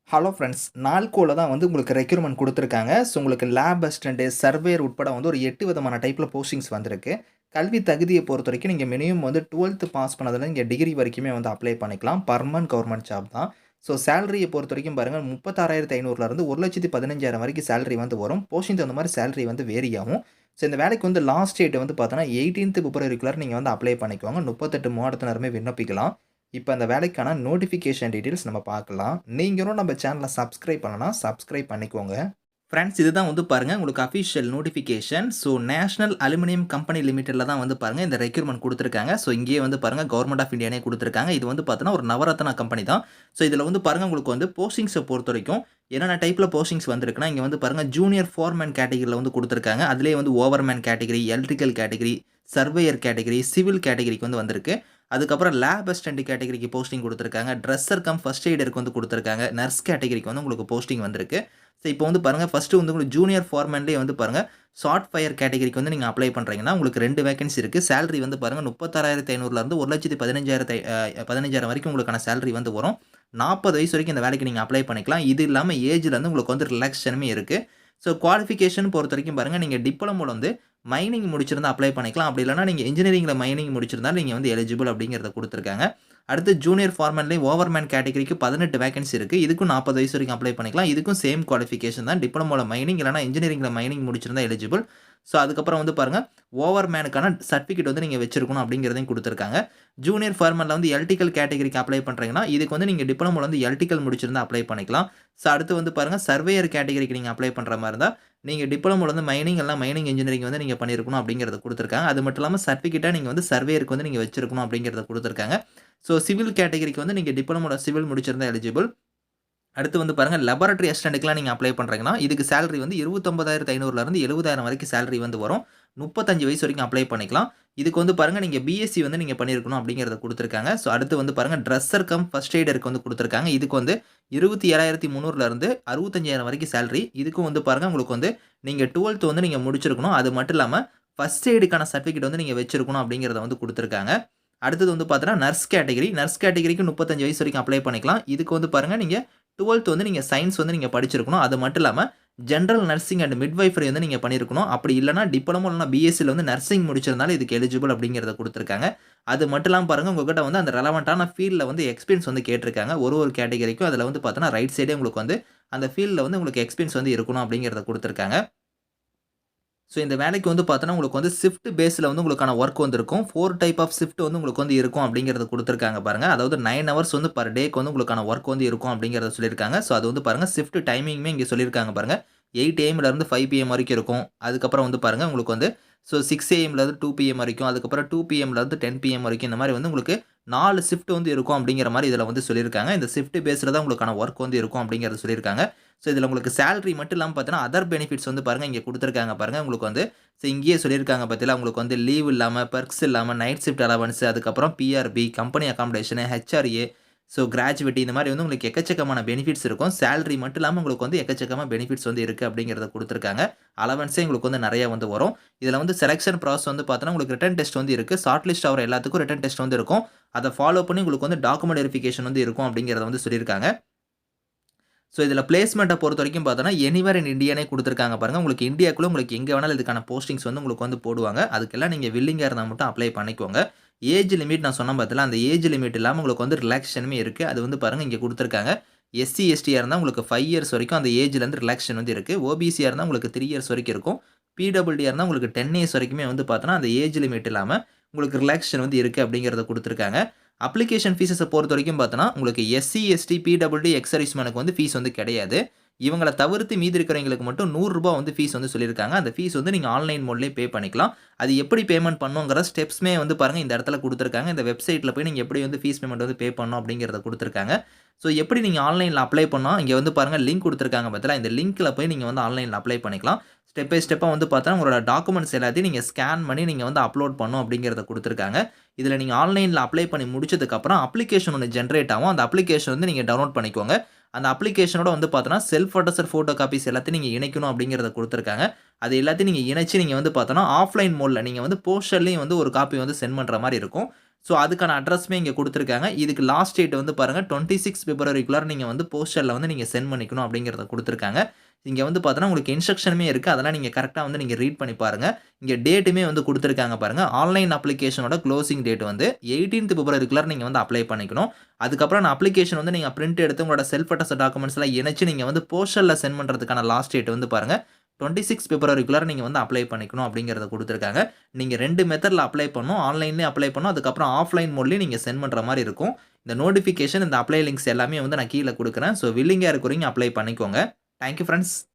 Hello friends. நால்கோல தான் வந்து உங்களுக்கு ரெக்ரூட்மெண்ட் குடுத்துருக்காங்க. ஸோ உங்களுக்கு லேப் அசிஸ்டன்ட், சர்வேயர் உட்பட வந்து ஒரு 8 விதமான டைப்ல போஸ்டிங்ஸ் வந்திருக்கு. கல்வி தகுதிய பொறுத்தவரைக்கும் நீங்க மினிமம் வந்து 12த் பாஸ் பண்ணதுல நீங்க டிகிரி வரைக்குமே வந்து அப்ளை பண்ணிக்கலாம். பெர்மனன்ட் கவர்ன்மென்ட் ஜாப் தான். ஸோ சேலரிய பொறுத்தவரைக்கும் பாருங்க 36,500லேருந்து 1,15,000 வரைக்கும் சேலரி வந்து வரும். போஸ்டிங்க்கு தகுந்த மாரி சேலரி வந்து வேரி ஆகும். ஸோ இந்த வேலைக்கு வந்து லாஸ்ட் டேட் வந்து பார்த்தோன்னா 18த் பிப்ரவரிக்குள்ளார நீங்க வந்து அப்ளை பண்ணிக்கோங்க. 38 மாவட்டத்தினருமே விண்ணப்பிக்கலாம். இப்ப அந்த வேலைக்கான நோட்டிஃபிகேஷன் டீட்டெயில்ஸ் நம்ம பார்க்கலாம். நீங்களும் நம்ம சேனல சப்ஸ்கிரைப் பண்ணலனா, சப்ஸ்கிரைப் பண்ணிக்கோங்க. ஃபிரெண்ட்ஸ் இதுதான் வந்து பாருங்க உங்களுக்கு official notification. So National Aluminium Company லிமிடெட்ல தான் வந்து பாருங்க இந்த ரெக்ரூட்மெண்ட் குடுத்துருக்காங்க. ஸோ இங்கேயே வந்து பாருங்க கவர்ன்மென்ட் ஆஃப் இந்தியானே குடுத்துருக்காங்க. இது வந்து பார்த்தீங்கன்னா ஒரு நவரத்னா கம்பெனி தான். ஸோ இதுல வந்து பாருங்க உங்களுக்கு வந்து போஸ்டிங்ஸ பொறுத்தவரைக்கும் என்னென்ன டைப்ல போஸ்டிங்ஸ் வந்திருக்குன்னா, இங்க வந்து பாருங்க ஜூனியர் ஃபோர்மேன் கேட்டகரில வந்து குடுத்துருக்காங்க. அதிலேயே வந்து overman category, electrical category, surveyor category, civil கேட்டகரிக்கு வந்து வந்திருக்கு. அதுக்கப்புறம் லேப் அசிஸ்டன்ட் கேட்டகரிக்கு போஸ்டிங் குடுத்துருக்காங்க. டிரெஸ்ஸர் கம் ஃபர்ஸ்ட் எய்டருக்கு வந்து குடுத்துருக்காங்க. நர்ஸ் கேட்டகரிக்கு வந்து உங்களுக்கு போஸ்டிங் வந்திருக்கு. ஸோ இப்போ வந்து பாருங்க ஃபர்ஸ்ட்டு வந்து உங்களுக்கு ஜூனியர் ஃபோர்மேன்லேயே வந்து பாருங்க ஷார்ட் ஃபயர் கேட்டகரிக்கு வந்து நீங்க அப்ளை பண்றீங்கன்னா, உங்களுக்கு 2 வேக்கன்சி இருக்கு. சேலரி வந்து பாருங்க 36,500லேருந்து 1,15,000 வரைக்கும் உங்களுக்கான சேலரி வந்து வரும். 40 வயசு வரைக்கும் இந்த வேலைக்கு நீங்க அப்ளை பண்ணிக்கலாம். இது இல்லாம ஏஜ்ல வந்து உங்களுக்கு வந்து ரிலாக்சேஷனுமே இருக்கு. ஸோ குவாலிஃபிகேஷன் பொறுத்தவரைக்கும் பாருங்க, நீங்க டிப்ளமோல வந்து மைனிங் முடிச்சிருந்தா அப்ளை பண்ணிக்கலாம். அப்படி இல்லன்னா நீங்க இன்ஜினியரிங்ல மைனிங் முடிச்சிருந்தா நீங்க வந்து எலிஜிபிள் அப்படிங்கிறத குடுத்துருக்காங்க. அடுத்து ஜூனியர் ஃபோர்மேன்லேயே ஓவர்மேன் கேட்டகரிக்கு 18 வேக்கன்சி இருக்கு. இதுக்கும் 40 வயசு வரைக்கும் அப்ளை பண்ணிக்கலாம். இதுக்கும் சேம் குவாலிஃபிகேஷன் தான். டிப்ளமோல மைனிங் இல்லன்னா இன்ஜினியரிங்ல மைனிங் முடிச்சிருந்தா எலிஜிபிள். ஸோ அதுக்கப்புறம் வந்து பாருங்க, ஓவர்மேனுக்கான சர்டிஃபிகேட் வந்து நீங்க வச்சிருக்கணும் அப்படிங்கிறதையும் குடுத்துருக்காங்க. ஜூனியர் ஃபோர்மேன்ல வந்து எலக்ட்ரிக்கல் கேட்டகரிக்கு அப்ளை பண்றீங்கன்னா, இதுக்கு வந்து நீங்க டிப்ளமோல வந்து எலக்ட்ரிக்கல் முடிச்சிருந்தா அப்ளை பண்ணிக்கலாம். ஸோ அடுத்து வந்து பாருங்க, சர்வேயர் கேட்டகரிக்கு நீங்க அப்ளை பண்ற மாரி இருந்தா, நீங்க டிப்ளமோல வந்து மைனிங் இல்லனா மைனிங் இன்ஜினியரிங் வந்து நீங்க பண்ணியிருக்கணும் அப்படிங்கிறத குடுத்துருக்காங்க. அது மட்டும் இல்லாம சர்டிஃபிகேட்டா நீங்க வந்து சர்வேயருக்கு வந்து நீங்க வச்சிருக்கணும் அப்படிங்கிறத குடுத்துருக்காங்க. ஸோ சிவில் கேட்டகரிக்கு வந்து நீங்க டிப்ளமோல சிவில் முடிச்சிருந்தா எலிஜிபிள். அடுத்து வந்து பாருங்க லேபரட்டரி அசிஸ்டன்ட்க்குலாம் நீங்க அப்ளை பண்றீங்கன்னா, இதுக்கு சேலரி வந்து 29,500லேருந்து 70,000 வரைக்கும் சேலரி வந்து வரும். 35 வயசு வரைக்கும் அப்ளை பண்ணிக்கலாம். இதுக்கு வந்து பாருங்க நீங்க பிஎஸ்சி வந்து நீங்க பண்ணியிருக்கணும் அப்படிங்கிறத குடுத்துருக்காங்க. ஸோ அடுத்து வந்து பாருங்க டிரெஸ்ஸர் கம் ஃபர்ஸ்ட் எய்டருக்கு வந்து குடுத்துருக்காங்க. இதுக்கு வந்து 27,300லேருந்து 65,000 வரைக்கும் சேலரி. இதுக்கும் வந்து பாருங்க உங்களுக்கு வந்து நீங்க 12த் வந்து நீங்க முடிச்சிருக்கணும். அது மட்டும் இல்லாம ஃபர்ஸ்ட் எய்டுக்கான சர்டிஃபிகேட் வந்து நீங்க வச்சிருக்கணும் அப்படிங்கிறத வந்து குடுத்துருக்காங்க. அடுத்தது வந்து பார்த்தீங்கன்னா, நர்ஸ் கேட்டகரி. நர்ஸ் கேட்டகரிக்கு 35 வயசு வரைக்கும் அப்ளை பண்ணிக்கலாம். இதுக்கு வந்து பாருங்க நீங்க 12த் வந்து நீங்க சயன்ஸ் வந்து நீங்க படிச்சிருக்கணும். அது மட்டும் இல்லாம ஜெனரல் நர்சிங் அண்ட் மிட்வைஃபரி வந்து நீங்க பண்ணியிருக்கணும். அப்படி இல்லன்னா டிப்ளமோ இல்லன்னா பிஎஸ்சில வந்து நர்சிங் முடிச்சிருந்தாலும் இதுக்கு எலிஜிபிள் அப்படிங்கிறத குடுத்துருக்காங்க. அது மட்டும் இல்லாம பாருங்க உங்ககிட்ட வந்து அந்த ரெலவன்ட்டான ஃபீல்ட்ல வந்து எக்ஸ்பீரியன்ஸ் வந்து கேட்டிருக்காங்க. ஒரு கேட்டகரிக்கும் அதில வந்து பார்த்தோன்னா, ரைட் சைடே உங்களுக்கு வந்து அந்த ஃபீல்ட்ல வந்து உங்களுக்கு எக்ஸ்பீரியன்ஸ் வந்து இருக்கணும் அப்படிங்கிறத குடுத்துருக்காங்க. ஸோ இந்த வேலைக்கு வந்து பார்த்தோன்னா, உங்களுக்கு வந்து ஷிஃப்ட் பேஸ்ல வந்து உங்களுக்கான வொர்க் வந்து இருக்கும். 4 டைப் ஆஃப் ஷிஃப்ட் வந்து உங்களுக்கு வந்து இருக்கும் அப்படிங்கிறத குடுத்துருக்காங்க பாருங்க. அதாவது 9 ஹவர்ஸ் வந்து பெர் டேக்கு வந்து உங்களுக்கான வொர்க் வந்து இருக்கும் அப்படிங்கிறத சொல்லியிருக்காங்க. ஸோ அது வந்து பாருங்க ஷிஃப்ட் டைமிங்குமே இங்க சொல்லியிருக்காங்க பாருங்க. 8 ஏஎம்லேருந்து 5 பிஎம் வரைக்கும் இருக்கும். அதுக்கப்புறம் வந்து பாருங்க உங்களுக்கு வந்து 6 ஏஎம்லேருந்து 2 பிஎம் வரைக்கும். அதுக்கப்புறம் 2 பிஎம்லேருந்து 10 பிஎம் வரைக்கும். இந்த மாரி வந்து உங்களுக்கு 4 ஷிஃப்ட் வந்து இருக்கும் அப்படிங்கிற மாரி இதில வந்து சொல்லியிருக்காங்க. இந்த ஷிஃப்ட் பேஸ்ல தான் உங்களுக்கான வொர்க் வந்து இருக்கும் அப்படிங்கிறத சொல்லியிருக்காங்க. ஸோ இதில உங்களுக்கு சேலரி மட்டும் இல்லாம பார்த்தீங்கன்னா, அதர் பெனிஃபிட்ஸ் வந்து பாருங்க இங்க குடுத்துருக்காங்க பாருங்க. உங்களுக்கு வந்து இங்கேயே சொல்லியிருக்காங்க பார்த்தீங்களா, உங்களுக்கு வந்து லீவ் இல்லாம, பெர்க்ஸ் இல்லாம, நைட் ஷிஃப்ட் அலவன்ஸ், அதுக்கப்புறம் PRP, company accommodation, HRA, gratuity இந்த மாரி வந்து உங்களுக்கு எக்கச்சக்கமான பெனிஃபிட்ஸ் இருக்கும். சேலரி மட்டும் இல்லாம உங்களுக்கு வந்து எக்கச்சக்கமா பெனிஃபிட்ஸ் வந்து இருக்கு அப்படிங்கிறத குடுத்துருக்காங்க. அலவன்ஸே உங்களுக்கு வந்து நெறைய வந்து வரும். இதில வந்து செலக்ஷன் ப்ராசஸ் வந்து பார்த்தோன்னா, உங்களுக்கு ரிட்டன் டெஸ்ட் வந்து இருக்கு. ஷார்ட் லிஸ்ட் ஆகுற எல்லாத்துக்கும் ரிட்டன் டெஸ்ட் வந்து இருக்கும். அத ஃபாலோ பண்ணி உங்களுக்கு வந்து டாக்குமெண்ட் வெரிஃபிகேஷன் வந்து இருக்கும் அப்படிங்கிறத வந்து சொல்லியிருக்காங்க. ஸோ இதில பிளேஸ்மெண்ட்ட பொறுத்தவரைக்கும் பார்த்தோன்னா, எனிவேர் இன் இண்டியானே குடுத்துருக்காங்க பாருங்க. உங்களுக்கு இந்தியாக்குள்ள உங்களுக்கு எங்க வேணாலும் இதுக்கான போஸ்டிங்ஸ் வந்து உங்களுக்கு வந்து போடுவாங்க. அதுக்கெல்லாம் நீங்க வில்லிங்கா இருந்தா மட்டும் அப்ளை பண்ணிக்கோங்க. ஏஜ் லிமிட் நான் சொன்னேன் பார்த்தீங்களா, அந்த ஏஜ் லிமிட் இல்லாம உங்களுக்கு வந்து ரிலாக்சேஷனுமே இருக்கு. அது வந்து பாருங்க இங்க குடுத்துருக்காங்க. எஸ்சி, எஸ்டியா இருந்தா உங்களுக்கு 5 இயர்ஸ் வரைக்கும் அந்த ஏஜ்லேருந்து ரிலாக்சேஷன் வந்து இருக்கு. ஓபிசியா இருந்தா உங்களுக்கு 3 இயர்ஸ் வரைக்கும் இருக்கும். பிடபிள்யூடியா இருந்தா உங்களுக்கு 10 இயர்ஸ் வரைக்குமே வந்து பார்த்தோன்னா, அந்த ஏஜ் லிமிட் இல்லாம உங்களுக்கு ரிலாக்சேஷன் வந்து இருக்கு அப்படிங்கிறத குடுத்துருக்காங்க. அப்ளிகேஷன் ஃபீஸஸ பொறுத்தவரைக்கும் பார்த்தோன்னா, உங்களுக்கு எஸ்சி, எஸ்டி, பிடபிள்யூடி, எக்ஸ் சர்வீஸ்மேனுக்கு வந்து ஃபீஸ் வந்து கிடையாது. இவங்கள தவிர்த்து மீதி இருக்கிறவங்களுக்கு மட்டும் ரூ. 100 வந்து ஃபீஸ் வந்து சொல்லியிருக்காங்க. அந்த ஃபீஸ் வந்து நீங்க ஆன்லைன் மோட்லயே பே பண்ணிக்கலாம். அது எப்படி பேமெண்ட் பண்ணணுங்கிற ஸ்டெப்ஸ்மே வந்து பாருங்க இந்த இடத்துல குடுத்துருக்காங்க. இந்த வெப்சைட்ல போய் நீங்க எப்படி வந்து ஃபீஸ் பேமெண்ட் வந்து பே பண்ணணும் அப்படிங்கிறத குடுத்துருக்காங்க. ஸோ எப்படி நீங்க ஆன்லைன்ல அப்ளை பண்ணணும், இங்க வந்து பாருங்க லிங்க் குடுத்துருக்காங்க பார்த்தீங்களா, இந்த லிங்க்ல போய் நீங்க வந்து ஆன்லைன்ல அப்ளை பண்ணிக்கலாம். ஸ்டெப் பை ஸ்டெப்பா வந்து பார்த்தா உங்களோட டாக்குமெண்ட்ஸ் எல்லாத்தையும் நீங்க ஸ்கேன் பண்ணி நீங்க வந்து அப்லோட் பண்ணணும் அப்படிங்கிறத குடுத்துருக்காங்க. இதில நீங்க ஆன்லைன்ல அப்ளை பண்ணி முடிச்சதுக்கப்புறம் அப்ளிகேஷன் ஒண்ணு ஜெனரேட் ஆகும். அந்த அப்ளிகேஷன் வந்து நீங்க டவுன்லோட் பண்ணிக்கோங்க. அந்த அப்ளிகேஷனோட வந்து பார்த்தோன்னா, செல்ஃப் அட்டஸ்டட் ஃபோட்டோ காப்பீஸ் எல்லாத்தையும் நீங்க இணைக்கணும் அப்படிங்கிறத குடுத்துருக்காங்க. அது எல்லாத்தையும் நீங்க இணைச்சு நீங்க வந்து பார்த்தோன்னா, ஆஃப்லைன் மோட்ல நீங்க வந்து போஸ்டர்லயும் வந்து ஒரு காப்பி வந்து சென்ட் பண்ற மாரி இருக்கும். ஸோ, அதுக்கான அட்ரஸுமே இங்க குடுத்துருக்காங்க. இதுக்கு லாஸ்ட் டேட் வந்து பாருங்க 26 பிப்ரவரிக்குள்ளார நீங்க வந்து போஸ்டர்ல வந்து நீங்க சென்ட் பண்ணிக்கணும் அப்படிங்கிறத குடுத்துருக்காங்க. இங்க வந்து பார்த்தோன்னா, உங்களுக்கு இன்ஸ்ட்ரக்ஷனுமே இருக்கு. அதெல்லாம் நீங்க கரெக்ட்டா வந்து நீங்க ரீட் பண்ணி பாருங்க. இங்க டேட்டுமே வந்து குடுத்துருக்காங்க பாருங்க. ஆன்லைன் அப்ளிகேஷனோட குளோசிங் டேட் வந்து 18த் பிப்ரவரிக்குள்ளார நீங்க வந்து அப்ளை பண்ணிக்கணும். அதுக்கப்புறம் அந்த அப்ளிகேஷன் வந்து நீங்க பிரிண்ட் எடுத்து உங்களோட செல்ஃப் அட்டஸ்டட் டாக்குமெண்ட்ஸ்லாம் இணைச்சு நீங்க வந்து போஸ்டர்ல சென்ட் பண்றதுக்கான லாஸ்ட் டேட் வந்து பாருங்க 26 பிப்ரவரிக்குள்ளார நீங்க வந்து அப்ளை பண்ணிக்கணும் அப்படிங்கிறத குடுத்துருக்காங்க. நீங்க 2 மெத்தட்ல அப்ளை பண்ணணும். ஆன்லைன்லயும் அப்ளை பண்ணணும். அதுக்கப்புறம் ஆஃப்லைன் மோட்லயும் நீங்க சென்ட் பண்ற மாரி இருக்கும். இந்த நோட்டிஃபிகேஷன், இந்த அப்ளை லிங்க்ஸ் எல்லாமே வந்து நான் கீழ குடுக்குறேன். ஸோ வில்லிங்கா இருக்கிறவங்க அப்ளை பண்ணிக்கோங்க. Thank you friends.